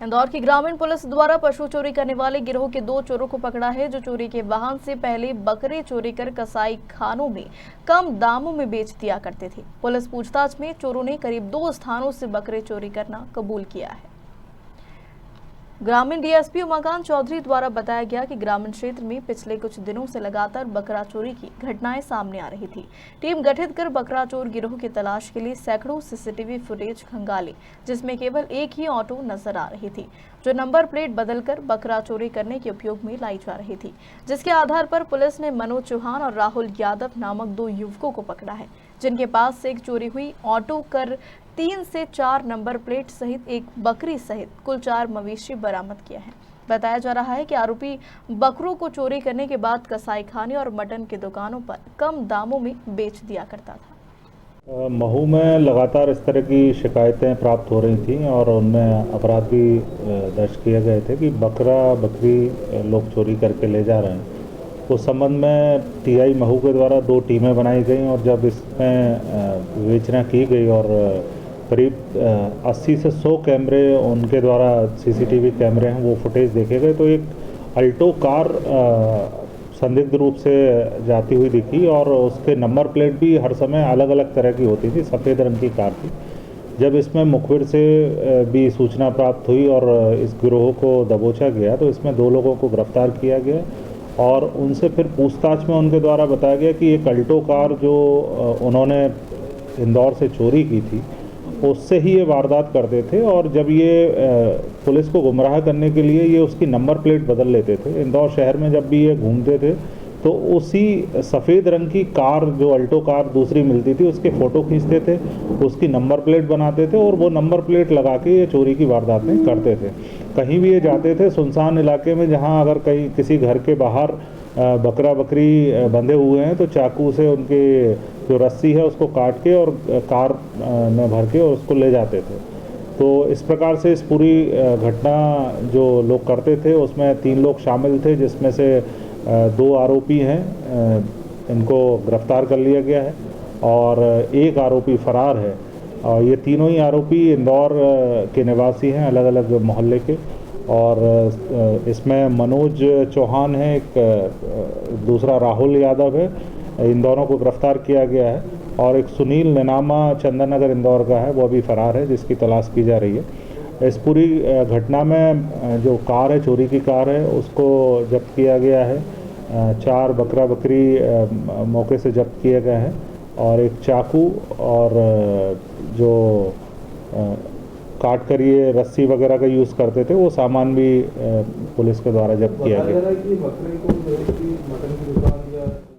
इंदौर की ग्रामीण पुलिस द्वारा पशु चोरी करने वाले गिरोह के 2 चोरों को पकड़ा है, जो चोरी के वाहन से पहले बकरे चोरी कर कसाई खानों में कम दामों में बेच दिया करते थे। पुलिस पूछताछ में चोरों ने करीब 2 स्थानों से बकरे चोरी करना कबूल किया है। ग्रामीण डीएसपी उमाकांत चौधरी द्वारा बताया गया कि ग्रामीण क्षेत्र में पिछले कुछ दिनों से लगातार बकरा चोरी की घटनाएं सामने आ रही थी। टीम गठित कर बकरा चोर गिरोह की तलाश के लिए सैकड़ों सीसीटीवी फुटेज खंगाली, जिसमें केवल एक ही ऑटो नजर आ रही थी, जो नंबर प्लेट बदलकर बकरा चोरी करने के उपयोग में लाई जा रही थी। जिसके आधार पर पुलिस ने मनोज चौहान और राहुल यादव नामक 2 युवकों को पकड़ा है, जिनके पास से एक चोरी हुई ऑटो कर 3 से 4 नंबर प्लेट सहित एक बकरी सहित कुल 4 मवेशी बरामद किया है। बताया जा रहा है कि आरोपी बकरों को चोरी करने के बाद कसाई खाने और मटन की दुकानों पर कम दामों में बेच दिया करता था। महू में लगातार इस तरह की शिकायतें प्राप्त हो रही थीं और उनमें अपराध भी दर्ज किए गए थे कि बकरा बकरी लोग चोरी करके ले जा रहे हैं। उस संबंध में टीआई महू के द्वारा 2 टीमें बनाई गई और जब इसमें विवेचना की गई और करीब 80 से 100 कैमरे उनके द्वारा सीसीटीवी कैमरे हैं वो फुटेज देखे गए, तो एक अल्टो कार संदिग्ध रूप से जाती हुई दिखी और उसके नंबर प्लेट भी हर समय अलग अलग तरह की होती थी, सफ़ेद रंग की कार थी। जब इसमें मुखबिर से भी सूचना प्राप्त हुई और इस गिरोह को दबोचा गया तो इसमें 2 लोगों को गिरफ्तार किया गया और उनसे फिर पूछताछ में उनके द्वारा बताया गया कि एक अल्टो कार जो उन्होंने इंदौर से चोरी की थी उससे ही ये वारदात करते थे और जब ये पुलिस को गुमराह करने के लिए ये उसकी नंबर प्लेट बदल लेते थे। इंदौर शहर में जब भी ये घूमते थे तो उसी सफ़ेद रंग की कार जो अल्टो कार दूसरी मिलती थी उसके फ़ोटो खींचते थे, उसकी नंबर प्लेट बनाते थे और वो नंबर प्लेट लगा के ये चोरी की वारदातें करते थे। कहीं भी ये जाते थे सुनसान इलाके में, जहाँ अगर कहीं किसी घर के बाहर बकरा बकरी बंधे हुए हैं तो चाकू से उनके जो रस्सी है उसको काट के और कार में भर के और उसको ले जाते थे। तो इस प्रकार से इस पूरी घटना जो लोग करते थे उसमें 3 लोग शामिल थे, जिसमें से 2 आरोपी हैं, इनको गिरफ्तार कर लिया गया है और एक आरोपी फरार है। और ये तीनों ही आरोपी इंदौर के निवासी हैं, अलग अलग मोहल्ले के। और इसमें मनोज चौहान है, एक दूसरा राहुल यादव है, इन दोनों को गिरफ्तार किया गया है। और एक सुनील निनामा चंदन नगर इंदौर का है, वो अभी फरार है, जिसकी तलाश की जा रही है। इस पूरी घटना में जो कार है, चोरी की कार है, उसको जब्त किया गया है। 4 बकरा बकरी मौके से जब्त किए गए हैं और एक चाकू और जो काट कर ये रस्सी वगैरह का यूज़ करते थे वो सामान भी पुलिस के द्वारा जब्त किया गया।